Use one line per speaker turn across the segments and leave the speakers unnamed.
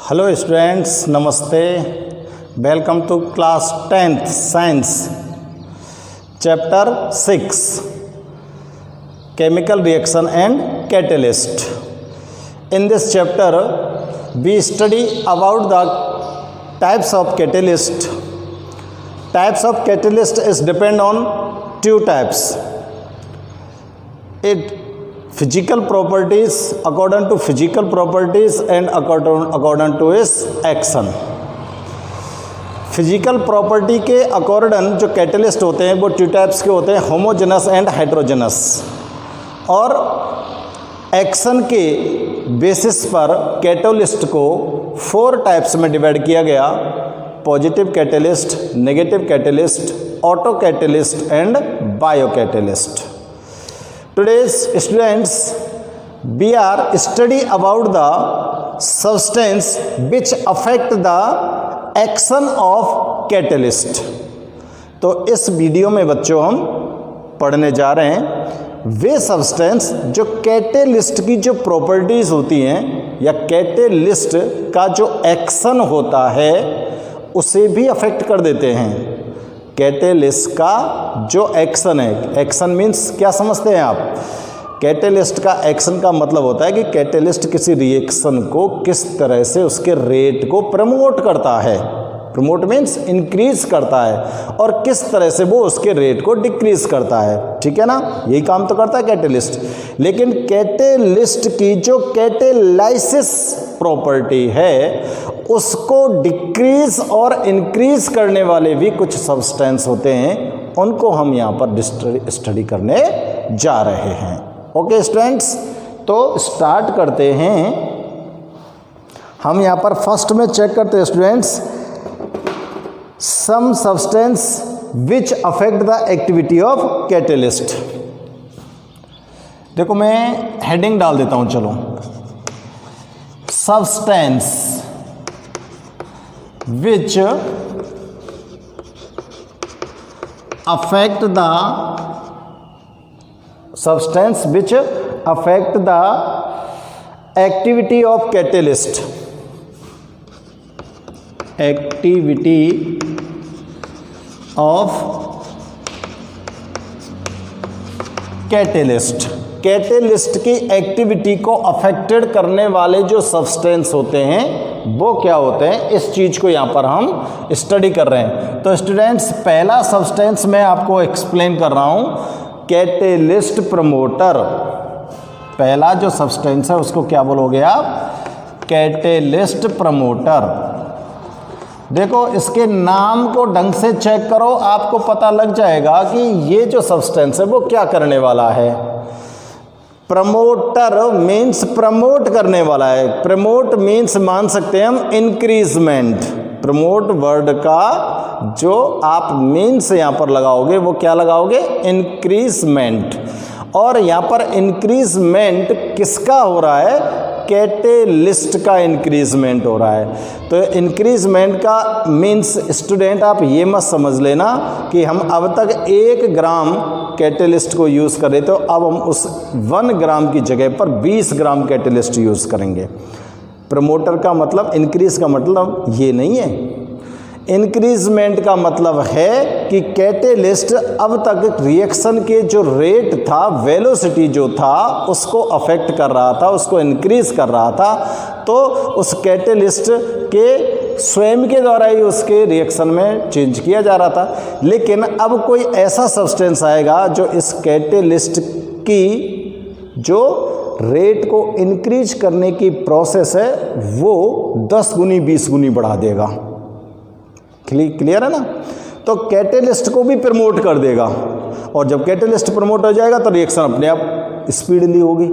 Hello students, नमस्ते। Welcome to class 10th science chapter 6 chemical reaction and catalyst. In this chapter we study about the types of catalyst. Types of catalyst is depend on two types. It physical properties according to physical properties and according to its action. Physical property के according जो catalyst होते हैं वो two types के होते हैं, homogeneous and हाइड्रोजेनस। और action के बेसिस पर कैटलिस्ट को 4 टाइप्स में डिवाइड किया गया: positive catalyst, negative catalyst, auto catalyst and bio catalyst. Today's students, we are study about the substance which affect the action of catalyst। तो इस वीडियो में बच्चों हम पढ़ने जा रहे हैं वे सब्सटेंस जो कैटेलिस्ट की जो प्रॉपर्टीज होती हैं या कैटेलिस्ट का जो एक्शन होता है उसे भी अफेक्ट कर देते हैं। कैटेलिस्ट का जो एक्शन है, एक्शन मीन्स क्या समझते हैं आप? कैटेलिस्ट का एक्शन का मतलब होता है कि कैटेलिस्ट किसी रिएक्शन को किस तरह से उसके रेट को प्रमोट करता है। प्रमोट मीन्स इंक्रीज करता है, और किस तरह से वो उसके रेट को डिक्रीज करता है। ठीक है ना, यही काम तो करता है कैटेलिस्ट। लेकिन कैटेलिस्ट की जो कैटेलाइसिस प्रॉपर्टी है उसको डिक्रीज और इंक्रीज करने वाले भी कुछ सब्सटेंस होते हैं, उनको हम यहाँ पर स्टडी करने जा रहे हैं। ओके स्टूडेंट्स, तो स्टार्ट करते हैं। हम यहाँ पर फर्स्ट में चेक करते हैं students, some substance which affect the activity of catalyst. देखो मैं हेडिंग डाल देता हूँ, चलो। Substance which affect the substance which affect the activity of catalyst, activity of catalyst। Catalyst की एक्टिविटी को अफेक्टेड करने वाले जो सब्सटेंस होते हैं वो क्या होते हैं, इस चीज़ को यहाँ पर हम स्टडी कर रहे हैं। तो स्टूडेंट्स, पहला सब्सटेंस मैं आपको एक्सप्लेन कर रहा हूँ, कैटेलिस्ट प्रमोटर। पहला जो सब्सटेंस है उसको क्या बोलोगे आप? Catalyst promoter. देखो इसके नाम को ढंग से चेक करो, आपको पता लग जाएगा कि ये जो सब्सटेंस है वो क्या करने वाला है। प्रमोटर मीन्स प्रमोट करने वाला है। प्रमोट मीन्स मान सकते हैं हम इंक्रीजमेंट। प्रमोट वर्ड का जो आप मीन्स यहाँ पर लगाओगे वो क्या लगाओगे? इंक्रीजमेंट। और यहाँ पर इंक्रीजमेंट किसका हो रहा है? कैटेलिस्ट का इंक्रीजमेंट हो रहा है। तो इंक्रीजमेंट का मीन्स स्टूडेंट आप ये मत समझ लेना कि हम अब तक 1 ग्राम कैटेलिस्ट को यूज़ कर रहे थे, तो अब हम उस 1 ग्राम की जगह पर 20 ग्राम कैटेलिस्ट यूज़ करेंगे। प्रमोटर का मतलब, इंक्रीज का मतलब ये नहीं है। इंक्रीजमेंट का मतलब है कि कैटेलिस्ट अब तक रिएक्शन के जो रेट था, वेलोसिटी जो था, उसको अफेक्ट कर रहा था, उसको इंक्रीज कर रहा था। तो उस कैटेलिस्ट के स्वयं के द्वारा ही उसके रिएक्शन में चेंज किया जा रहा था। लेकिन अब कोई ऐसा सब्सटेंस आएगा जो इस कैटेलिस्ट की जो रेट को इंक्रीज करने की प्रोसेस है वो 10 गुनी 20 गुनी बढ़ा देगा। क्लियर है ना? तो कैटेलिस्ट को भी प्रमोट कर देगा, और जब कैटेलिस्ट प्रमोट हो जाएगा तो रिएक्शन अपने आप स्पीडली होगी।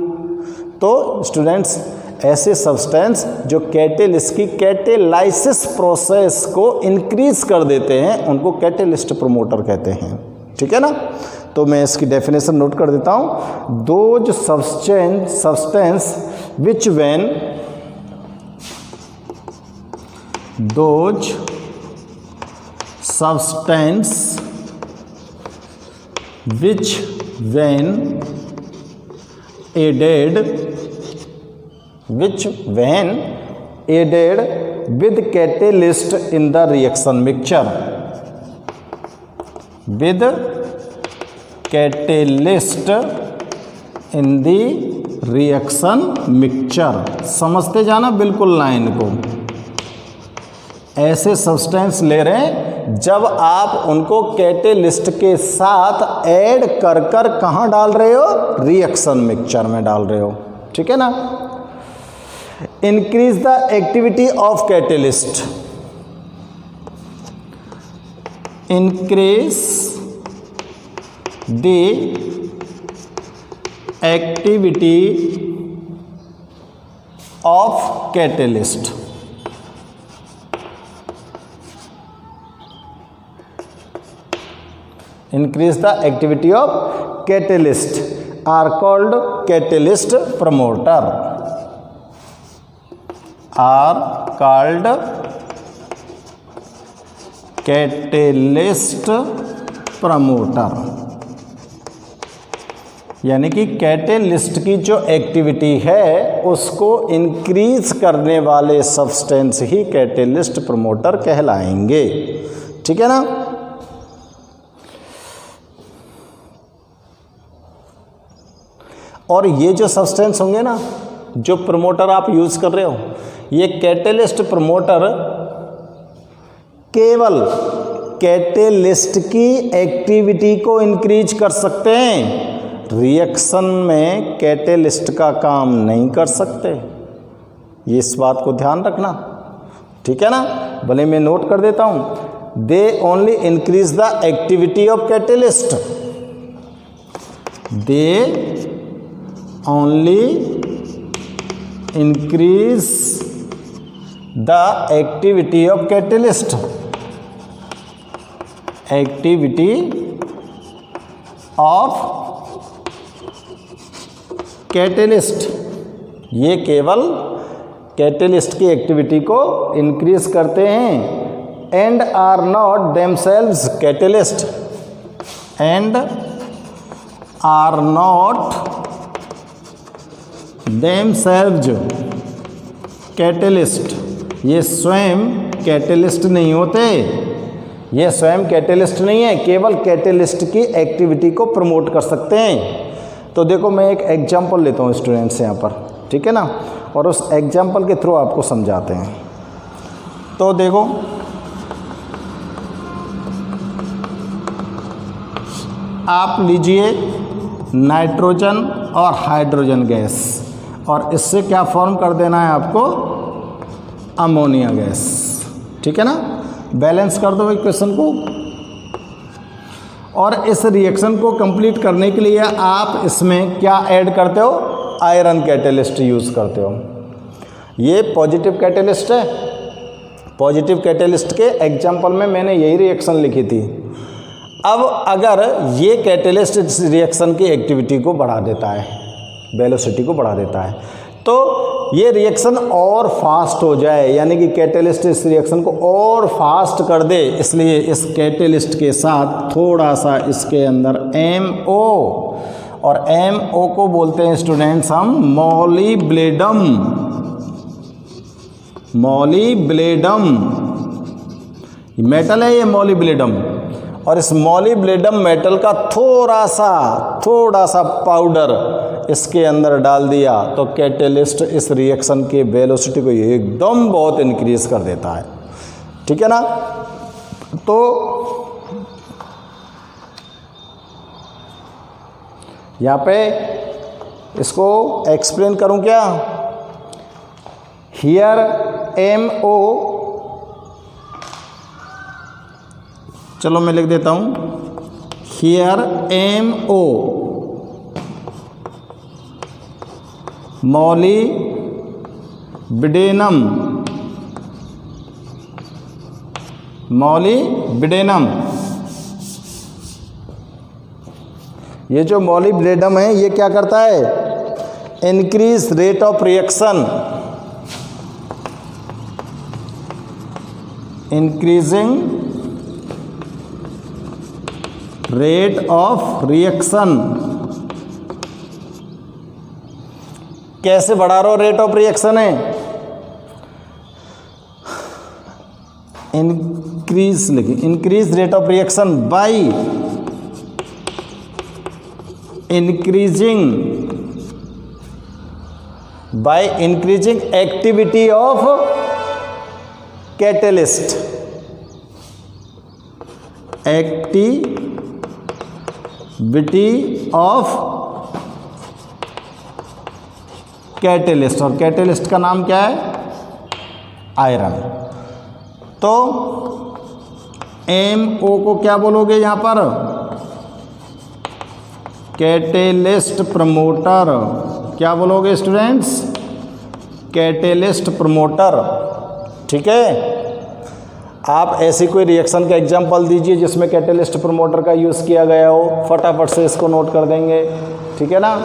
तो स्टूडेंट्स, ऐसे सब्सटेंस जो कैटेलिस्ट की कैटेलाइसिस प्रोसेस को इंक्रीज कर देते हैं उनको कैटेलिस्ट प्रमोटर कहते हैं। ठीक है ना? तो मैं इसकी डेफिनेशन नोट कर देता हूँ। Those substance which when those substance which when added added with catalyst in the reaction mixture, with catalyst in the reaction mixture. समझते जाना बिल्कुल लाइन को। ऐसे सब्सटेंस ले रहे हैं जब आप उनको कैटेलिस्ट के साथ ऐड कर कर कहाँ डाल रहे हो, रिएक्शन मिक्सचर में डाल रहे हो, ठीक है ना। Increase the activity of catalyst, increase the activity of catalyst, increase the activity of catalyst are called catalyst promoter, are called catalyst promoter। यानी कि कैटेलिस्ट की जो एक्टिविटी है उसको इंक्रीज करने वाले सब्सटेंस ही कैटेलिस्ट प्रमोटर कहलाएंगे, ठीक है ना। और ये जो सब्सटेंस होंगे ना, जो प्रमोटर आप यूज़ कर रहे हो, ये कैटेलिस्ट प्रमोटर केवल कैटेलिस्ट की एक्टिविटी को इंक्रीज कर सकते हैं, रिएक्शन में कैटेलिस्ट का काम नहीं कर सकते। ये इस बात को ध्यान रखना, ठीक है ना। भले मैं नोट कर देता हूँ, they only increase the activity of catalyst, they only increase the activity of catalyst, activity of catalyst, ये केवल कैटेलिस्ट की एक्टिविटी को इंक्रीज करते हैं। And are not themselves catalyst, and are not themselves catalyst, ये स्वयं कैटेलिस्ट नहीं होते, ये स्वयं कैटेलिस्ट नहीं है, केवल कैटेलिस्ट की एक्टिविटी को प्रमोट कर सकते हैं। तो देखो मैं एक एग्जांपल लेता हूँ स्टूडेंट्स यहाँ पर, ठीक है ना, और उस एग्जांपल के थ्रू आपको समझाते हैं। तो देखो आप लीजिए नाइट्रोजन और हाइड्रोजन गैस, और इससे क्या फॉर्म कर देना है आपको, अमोनिया गैस, ठीक है ना। बैलेंस कर दो इक्वेशन को, और इस रिएक्शन को कंप्लीट करने के लिए आप इसमें क्या ऐड करते हो, आयरन कैटेलिस्ट यूज़ करते हो। ये पॉजिटिव कैटेलिस्ट है, पॉजिटिव कैटेलिस्ट के एग्जाम्पल में मैंने यही रिएक्शन लिखी थी। अब अगर ये कैटेलिस्ट इस रिएक्शन की एक्टिविटी को बढ़ा देता है, वेलोसिटी को बढ़ा देता है, तो ये रिएक्शन और फास्ट हो जाए, यानी कि कैटेलिस्ट इस रिएक्शन को और फास्ट कर दे, इसलिए इस कैटेलिस्ट के साथ थोड़ा सा इसके अंदर MO, और MO को बोलते हैं स्टूडेंट्स हम मॉलिब्लेडम, मॉलिब्लेडम मेटल है ये मॉलिब्लेडम, और इस मॉलिब्लेडम मेटल का थोड़ा सा पाउडर इसके अंदर डाल दिया तो कैटेलिस्ट इस रिएक्शन की वेलोसिटी को एकदम बहुत इंक्रीज कर देता है, ठीक है ना। तो यहाँ पे इसको एक्सप्लेन करूँ क्या, हियर MO, चलो मैं लिख देता हूँ, हियर MO मॉलिब्डेनम, मॉलिब्डेनम, ये जो मॉलिब्डेनम है ये क्या करता है, increase rate of reaction, increasing rate of reaction. कैसे बढ़ा रहा हो रेट ऑफ रिएक्शन है, इंक्रीज लिखिए, increase rate of reaction by increasing activity of catalyst, activity of catalyst, और कैटेलिस्ट का नाम क्या है? आयरन। तो MO को क्या बोलोगे यहां पर? Catalyst promoter. क्या बोलोगे स्टूडेंट्स? Catalyst promoter. ठीक है, आप ऐसी कोई रिएक्शन का एग्जांपल दीजिए जिसमें कैटेलिस्ट प्रमोटर का यूज़ किया गया हो, फटाफट से इसको नोट कर देंगे। ठीक है ना,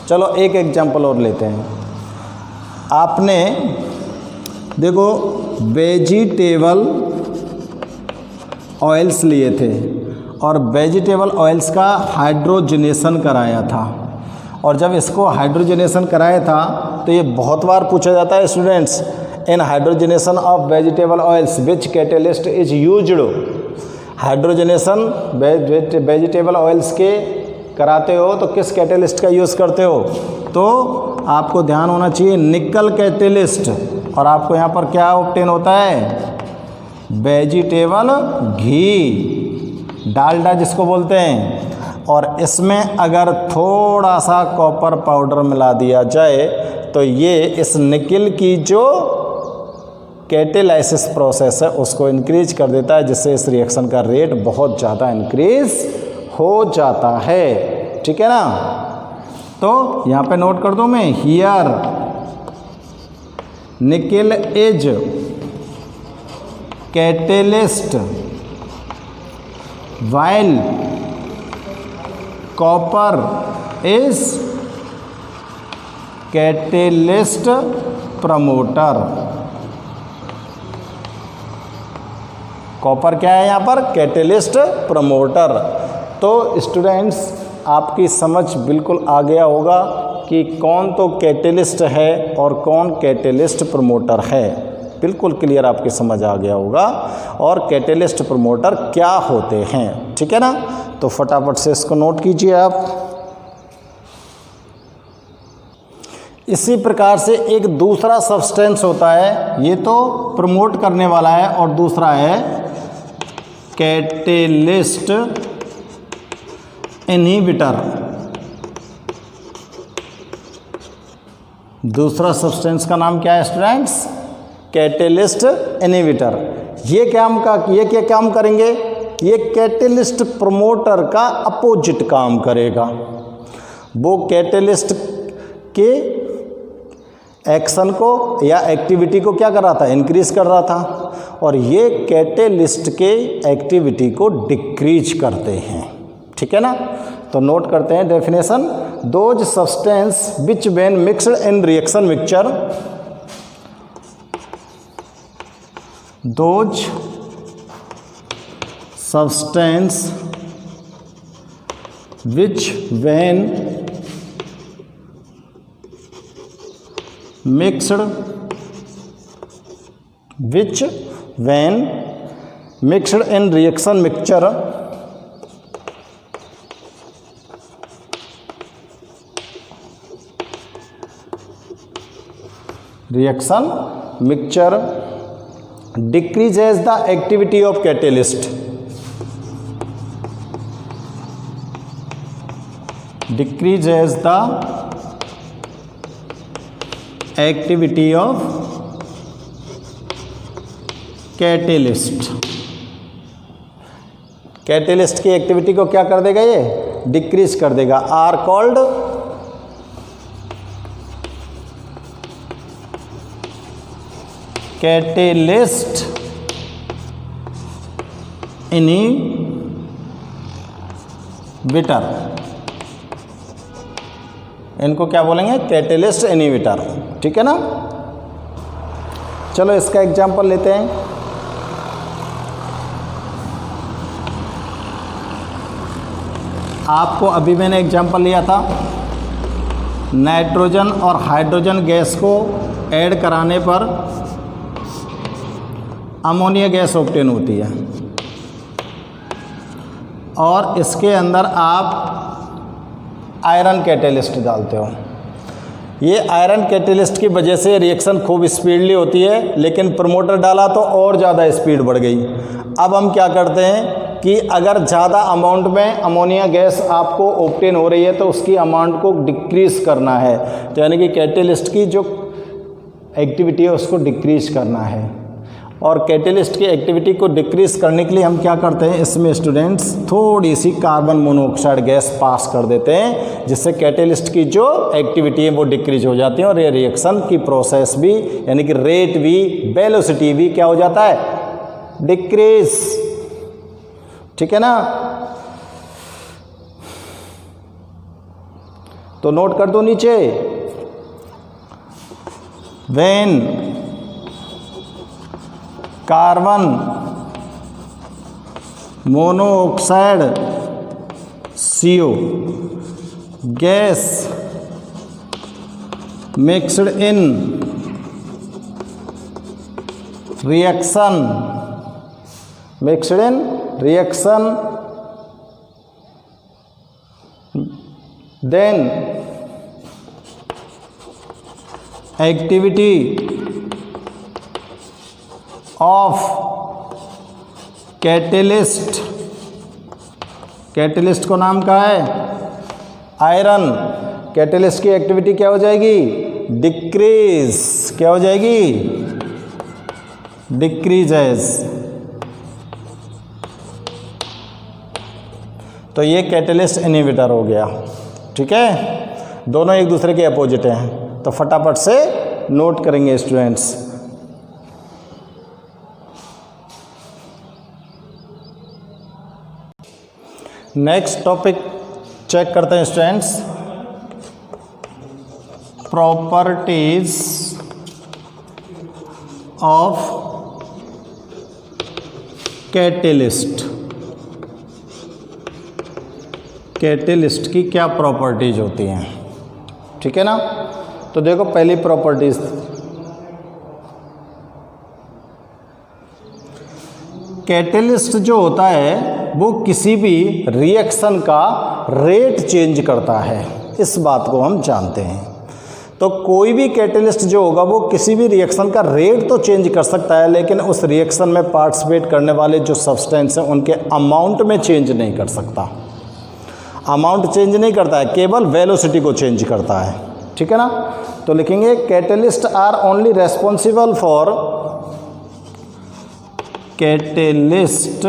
चलो एक एग्जांपल और लेते हैं। आपने देखो वेजिटेबल ऑयल्स लिए थे और वेजिटेबल ऑयल्स का हाइड्रोजनेशन कराया था, और जब इसको हाइड्रोजनेशन कराया था तो ये बहुत बार पूछा जाता है students, in hydrogenation of vegetable oils which catalyst is used. Hydrogenation vegetable oils के कराते हो तो किस कैटेलिस्ट का यूज़ करते हो? तो आपको ध्यान होना चाहिए निकल कैटेलिस्ट, और आपको यहाँ पर क्या ऑब्टेन होता है? वेजिटेबल घी, डालडा जिसको बोलते हैं। और इसमें अगर थोड़ा सा कॉपर पाउडर मिला दिया जाए तो ये इस निकल की जो कैटेलाइसिस प्रोसेस है उसको इंक्रीज कर देता है, जिससे इस रिएक्शन का रेट बहुत ज़्यादा इंक्रीज हो जाता है। ठीक है ना, तो यहाँ पे नोट कर दूँ मैं, हियर निकल is catalyst while copper is catalyst promoter। Copper क्या है यहाँ पर? Catalyst promoter. तो स्टूडेंट्स आपकी समझ बिल्कुल आ गया होगा कि कौन तो कैटेलिस्ट है और कौन कैटेलिस्ट प्रमोटर है, बिल्कुल क्लियर आपकी समझ आ गया होगा। और कैटेलिस्ट प्रमोटर क्या होते हैं, ठीक है ना, तो फटाफट से इसको नोट कीजिए आप। इसी प्रकार से एक दूसरा सब्सटेंस होता है, ये तो प्रमोट करने वाला है, और दूसरा है कैटेलिस्ट इनहिबिटर। दूसरा सब्सटेंस का नाम क्या है स्टूडेंट्स? Catalyst inhibitor. ये क्या काम करेंगे? ये कैटेलिस्ट प्रमोटर का अपोजिट काम करेगा। वो कैटेलिस्ट के एक्शन को या एक्टिविटी को क्या कर रहा था? इंक्रीज कर रहा था, और ये कैटेलिस्ट के एक्टिविटी को डिक्रीज करते हैं। ठीक है ना, तो नोट करते हैं definition. Those substance which when mixed in reaction mixture, those substance which when mixed in reaction mixture decreases the activity of catalyst, decreases the activity of catalyst। Catalyst की एक्टिविटी को क्या कर देगा? ये डिक्रीज कर देगा। Are called catalyst inhibitor. इनको क्या बोलेंगे? Catalyst inhibitor. ठीक है ना, चलो इसका एग्जांपल लेते हैं। आपको अभी मैंने एग्जांपल लिया था, नाइट्रोजन और हाइड्रोजन गैस को ऐड कराने पर अमोनिया गैस ऑब्टेन होती है और इसके अंदर आप आयरन कैटेलिस्ट डालते हो। ये आयरन कैटेलिस्ट की वजह से रिएक्शन खूब स्पीडली होती है, लेकिन प्रमोटर डाला तो और ज़्यादा स्पीड बढ़ गई। अब हम क्या करते हैं कि अगर ज़्यादा अमाउंट में अमोनिया गैस आपको ऑब्टेन हो रही है तो उसकी अमाउंट को डिक्रीज़ करना है, तो यानी कि कैटेलिस्ट की जो एक्टिविटी है उसको डिक्रीज़ करना है। और कैटेलिस्ट की एक्टिविटी को डिक्रीज़ करने के लिए हम क्या करते हैं, इसमें स्टूडेंट्स थोड़ी सी कार्बन मोनोऑक्साइड गैस पास कर देते हैं, जिससे कैटेलिस्ट की जो एक्टिविटी है वो डिक्रीज हो जाती है और ये रिएक्शन की प्रोसेस भी यानी कि रेट भी वेलोसिटी भी क्या हो जाता है, डिक्रीज। ठीक है ना, तो नोट कर दो नीचे, when carbon monoxide CO gas mixed in reaction then activity of catalyst को नाम क्या है, आयरन। कैटेलिस्ट की एक्टिविटी क्या हो जाएगी, डिक्रीज। क्या हो जाएगी, डिक्रीजेस। तो ये कैटेलिस्ट इनहिबिटर हो गया। ठीक है, दोनों एक दूसरे के अपोजिट हैं, तो फटाफट से नोट करेंगे स्टूडेंट्स। नेक्स्ट टॉपिक चेक करते हैं students, properties of catalyst. Catalyst की क्या प्रॉपर्टीज होती हैं। ठीक है ना, तो देखो पहली प्रॉपर्टीज, कैटेलिस्ट जो होता है वो किसी भी रिएक्शन का रेट चेंज करता है, इस बात को हम जानते हैं। तो कोई भी कैटेलिस्ट जो होगा वो किसी भी रिएक्शन का रेट तो चेंज कर सकता है, लेकिन उस रिएक्शन में पार्टिसिपेट करने वाले जो सब्सटेंस हैं उनके अमाउंट में चेंज नहीं कर सकता। अमाउंट चेंज नहीं करता है, केवल वेलोसिटी को चेंज करता है। ठीक है ना, तो लिखेंगे catalyst are only responsible for, catalyst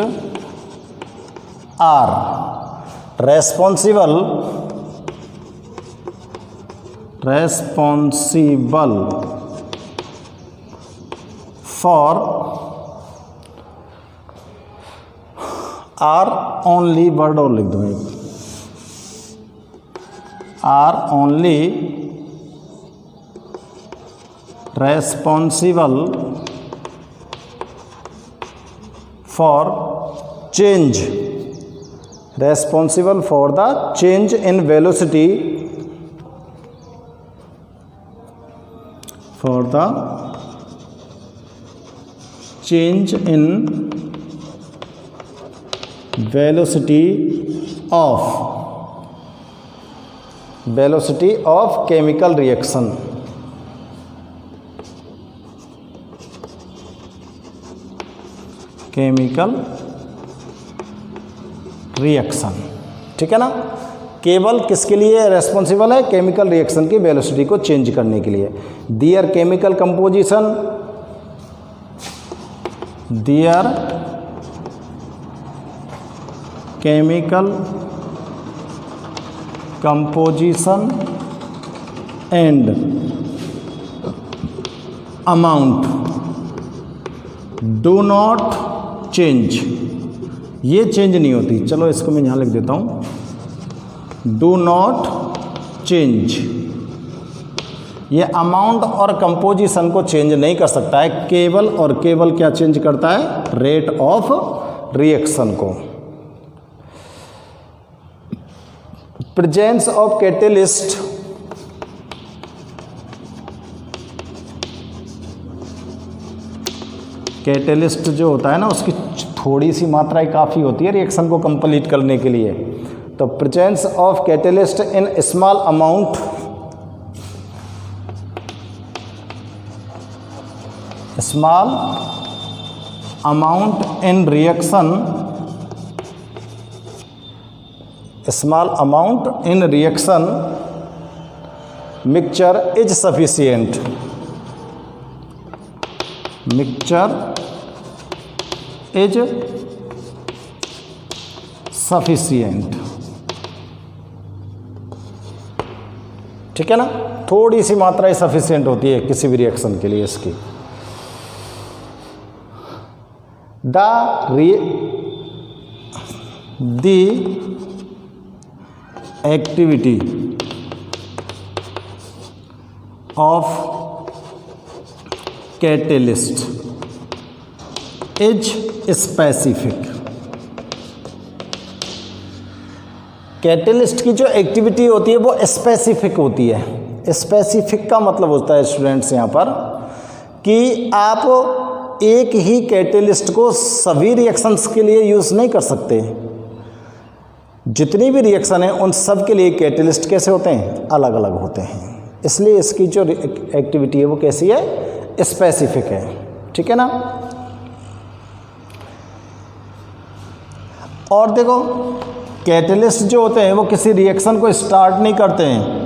are responsible for are only, word और लिख दो एक, are only responsible for change, responsible for the change in velocity, for the change in velocity of chemical reaction। Chemical reaction. ठीक है ना, केवल किसके लिए रेस्पॉन्सिबल है, केमिकल रिएक्शन की वेलोसिटी को चेंज करने के लिए। Their chemical composition, their chemical composition and amount do not change, ये चेंज नहीं होती। चलो इसको मैं यहाँ लिख देता हूँ, डू नॉट चेंज। ये अमाउंट और कंपोजिशन को चेंज नहीं कर सकता है, केवल और केवल क्या चेंज करता है, रेट ऑफ रिएक्शन को। प्रेजेंस ऑफ कैटेलिस्ट कैटेलिस्ट जो होता है ना उसकी थोड़ी सी मात्रा ही काफ़ी होती है रिएक्शन को कंप्लीट करने के लिए। तो presence of catalyst in small amount in reaction mixture is sufficient ठीक है ना, थोड़ी सी मात्रा ही सफिशिएंट होती है किसी भी रिएक्शन के लिए इसकी। The activity of catalyst is specific। Catalyst की जो एक्टिविटी होती है वो स्पेसिफिक होती है। स्पेसिफिक का मतलब होता है स्टूडेंट्स यहाँ पर कि आप एक ही कैटेलिस्ट को सभी रिएक्शंस के लिए यूज़ नहीं कर सकते। जितनी भी रिएक्शन है उन सब के लिए कैटेलिस्ट कैसे होते हैं, अलग अलग होते हैं। इसलिए इसकी जो एक्टिविटी है वो कैसी है, स्पेसिफिक है। ठीक है ना। और देखो कैटेलिस्ट जो होते हैं वो किसी रिएक्शन को स्टार्ट नहीं करते हैं।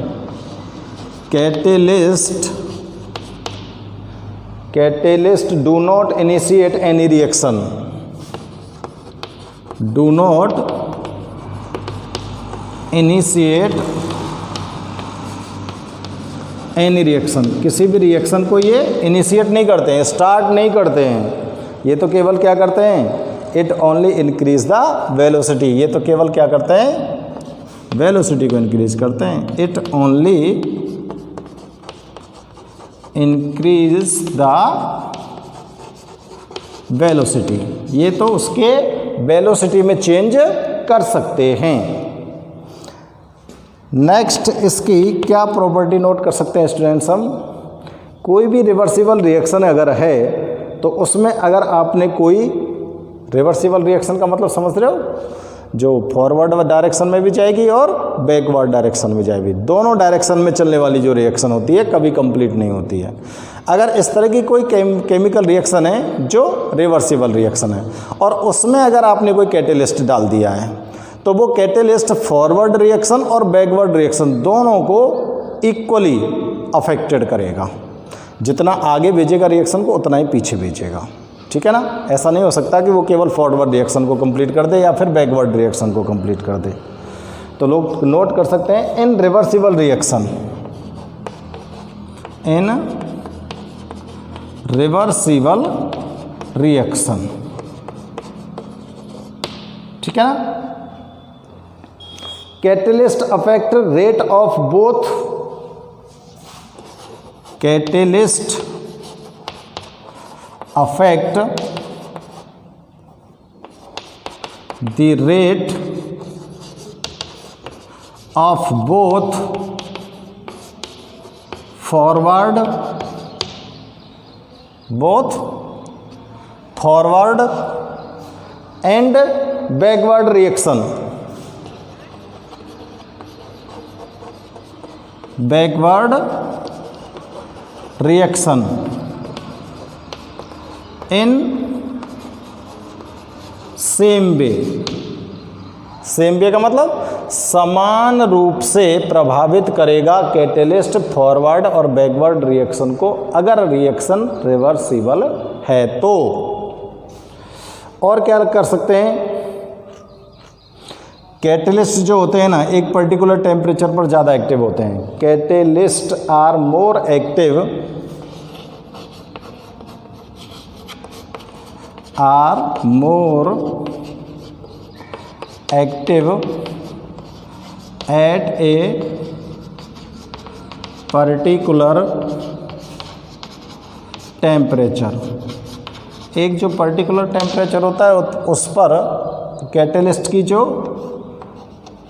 Catalyst do not initiate any reaction, do not initiate any reaction, किसी भी रिएक्शन को ये इनिशिएट नहीं करते हैं, स्टार्ट नहीं करते हैं। ये तो केवल क्या करते हैं, it only increase the velocity. ये तो केवल क्या करते हैं, वेलोसिटी को इंक्रीज करते हैं। It only increase the velocity, ये तो उसके वेलोसिटी में चेंज कर सकते हैं। नेक्स्ट इसकी क्या प्रॉपर्टी नोट कर सकते हैं स्टूडेंट्स हम, कोई भी रिवर्सिबल रिएक्शन अगर है तो उसमें अगर आपने कोई रिवर्सिबल रिएक्शन का मतलब समझ रहे हो, जो फॉरवर्ड डायरेक्शन में भी जाएगी और बैकवर्ड डायरेक्शन में जाएगी, दोनों डायरेक्शन में चलने वाली जो रिएक्शन होती है कभी कंप्लीट नहीं होती है। अगर इस तरह की कोई केमिकल रिएक्शन है जो रिवर्सिबल रिएक्शन है और उसमें अगर आपने कोई कैटेलिस्ट डाल दिया है तो वो कैटेलिस्ट फॉरवर्ड रिएक्शन और बैकवर्ड रिएक्शन दोनों को इक्वली अफेक्टेड करेगा। जितना आगे भेजेगा रिएक्शन को उतना ही पीछे भेजेगा। ठीक है ना। ऐसा नहीं हो सकता कि वो केवल फॉरवर्ड रिएक्शन को कंप्लीट कर दे या फिर बैकवर्ड रिएक्शन को कंप्लीट कर दे। तो लोग नोट कर सकते हैं इन रिवर्सिबल रिएक्शन, इन रिवर्सिबल रिएक्शन। ठीक है ना। Catalyst affect rate of both, catalyst affect the rate of both forward and backward reaction, backward reaction in same way. Same way का मतलब समान रूप से प्रभावित करेगा कैटेलिस्ट फॉरवर्ड और बैकवर्ड रिएक्शन को, अगर रिएक्शन रिवर्सिबल है तो। और क्या कर सकते हैं, कैटेलिस्ट जो होते हैं ना एक पर्टिकुलर टेम्परेचर पर ज़्यादा एक्टिव होते हैं। Catalyst are more active at a particular temperature. एक जो पर्टिकुलर टेम्परेचर होता है उस पर कैटेलिस्ट की जो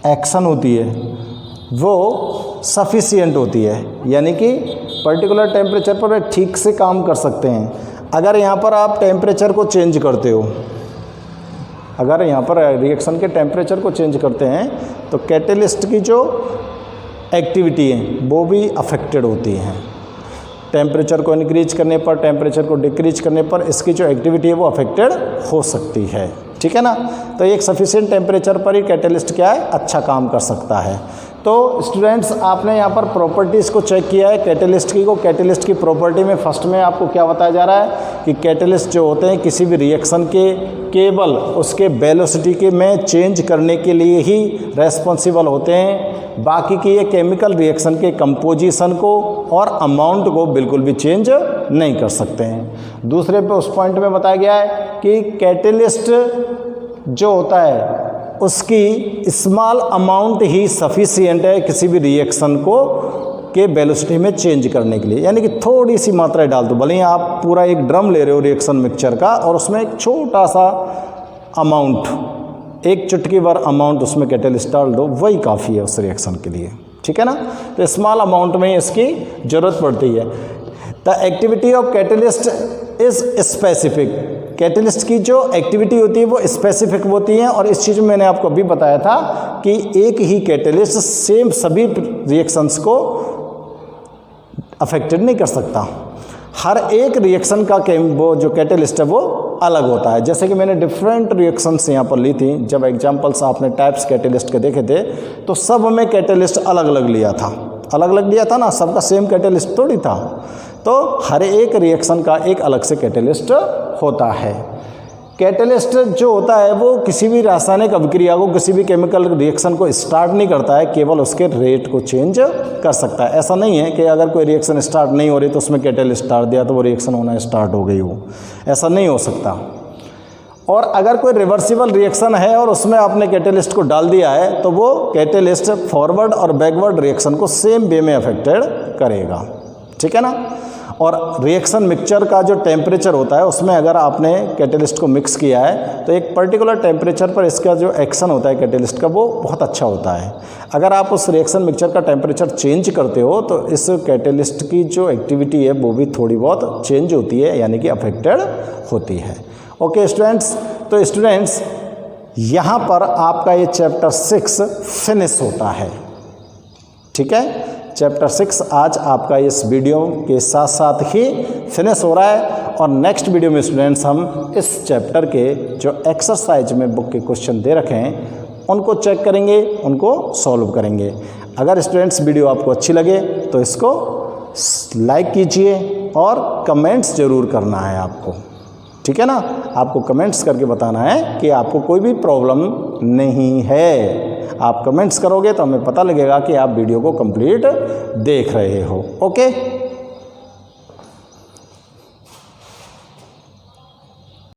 एक्शन होती है वो सफिशिएंट होती है, यानी कि पर्टिकुलर टेम्परेचर पर वे ठीक से काम कर सकते हैं। अगर यहाँ पर आप टेम्परेचर को चेंज करते हो, अगर यहाँ पर रिएक्शन के टेम्परेचर को चेंज करते हैं तो कैटेलिस्ट की जो एक्टिविटी है वो भी अफेक्टेड होती हैं। टेम्परेचर को इंक्रीज करने पर, टेम्परेचर को डिक्रीज करने पर इसकी जो एक्टिविटी है वो अफेक्टेड हो सकती है, ठीक है ना। तो एक सफिशिएंट टेम्परेचर पर ही कैटेलिस्ट क्या है, अच्छा काम कर सकता है। तो स्टूडेंट्स आपने यहाँ पर प्रॉपर्टीज़ को चेक किया है कैटेलिस्ट की को। कैटेलिस्ट की प्रॉपर्टी में फर्स्ट में आपको क्या बताया जा रहा है कि कैटेलिस्ट जो होते हैं किसी भी रिएक्शन के केवल उसके वेलोसिटी के में चेंज करने के लिए ही रेस्पॉन्सिबल होते हैं, बाकी की ये केमिकल रिएक्शन के कंपोजिशन को और अमाउंट को बिल्कुल भी चेंज नहीं कर सकते हैं। दूसरे पे उस पॉइंट में बताया गया है कि कैटेलिस्ट जो होता है उसकी स्मॉल अमाउंट ही सफिशिएंट है किसी भी रिएक्शन को के वेलोसिटी में चेंज करने के लिए, यानी कि थोड़ी सी मात्रा डाल दो। भले ही आप पूरा एक ड्रम ले रहे हो रिएक्शन मिक्सचर का और उसमें एक छोटा सा अमाउंट, एक चुटकी भर अमाउंट उसमें कैटेलिस्ट डाल दो, वही काफ़ी है उस रिएक्शन के लिए, ठीक है ना। तो स्मॉल अमाउंट में इसकी ज़रूरत पड़ती है। The activity of catalyst is specific. Catalyst की जो एक्टिविटी होती है वो स्पेसिफिक होती है, और इस चीज़ में मैंने आपको अभी बताया था कि एक ही कैटेलिस्ट सेम सभी रिएक्शंस को अफेक्टेड नहीं कर सकता। हर एक रिएक्शन का वो जो कैटेलिस्ट है वो अलग होता है। जैसे कि मैंने डिफरेंट रिएक्शंस यहाँ पर ली थी, जब एग्जांपल्स आपने टाइप्स कैटेलिस्ट के देखे थे तो सब में कैटेलिस्ट अलग अलग लिया था, अलग अलग लिया था ना, सबका सेम कैटेलिस्ट थोड़ी था। तो हर एक रिएक्शन का एक अलग से कैटेलिस्ट होता है। कैटेलिस्ट जो होता है वो किसी भी रासायनिक अभिक्रिया को, किसी भी केमिकल रिएक्शन को स्टार्ट नहीं करता है, केवल उसके रेट को चेंज कर सकता है। ऐसा नहीं है कि अगर कोई रिएक्शन स्टार्ट नहीं हो रही तो उसमें कैटेलिस्ट डाल दिया तो वो रिएक्शन होना स्टार्ट हो गई हो, ऐसा नहीं हो सकता। और अगर कोई रिवर्सिबल रिएक्शन है और उसमें आपने कैटेलिस्ट को डाल दिया है तो वो कैटेलिस्ट फॉरवर्ड और बैकवर्ड रिएक्शन को सेम वे में अफेक्टेड करेगा, ठीक है ना। और रिएक्शन मिक्सचर का जो टेम्परेचर होता है उसमें अगर आपने कैटेलिस्ट को मिक्स किया है तो एक पर्टिकुलर टेम्परेचर पर इसका जो एक्शन होता है कैटेलिस्ट का वो बहुत अच्छा होता है। अगर आप उस रिएक्शन मिक्सचर का टेम्परेचर चेंज करते हो तो इस कैटेलिस्ट की जो एक्टिविटी है वो भी थोड़ी बहुत चेंज होती है, यानी कि अफेक्टेड होती है। ओके स्टूडेंट्स, तो स्टूडेंट्स यहाँ पर आपका ये चैप्टर 6 फिनिश होता है, ठीक है। चैप्टर 6 आज आपका इस वीडियो के साथ साथ ही फिनिश हो रहा है, और नेक्स्ट वीडियो में स्टूडेंट्स हम इस चैप्टर के जो एक्सरसाइज में बुक के क्वेश्चन दे रखे हैं उनको चेक करेंगे, उनको सॉल्व करेंगे। अगर स्टूडेंट्स वीडियो आपको अच्छी लगे तो इसको लाइक कीजिए और कमेंट्स ज़रूर करना है आपको, ठीक है ना। आपको कमेंट्स करके बताना है कि आपको कोई भी प्रॉब्लम नहीं है। आप कमेंट्स करोगे तो हमें पता लगेगा कि आप वीडियो को कंप्लीट देख रहे हो। ओके।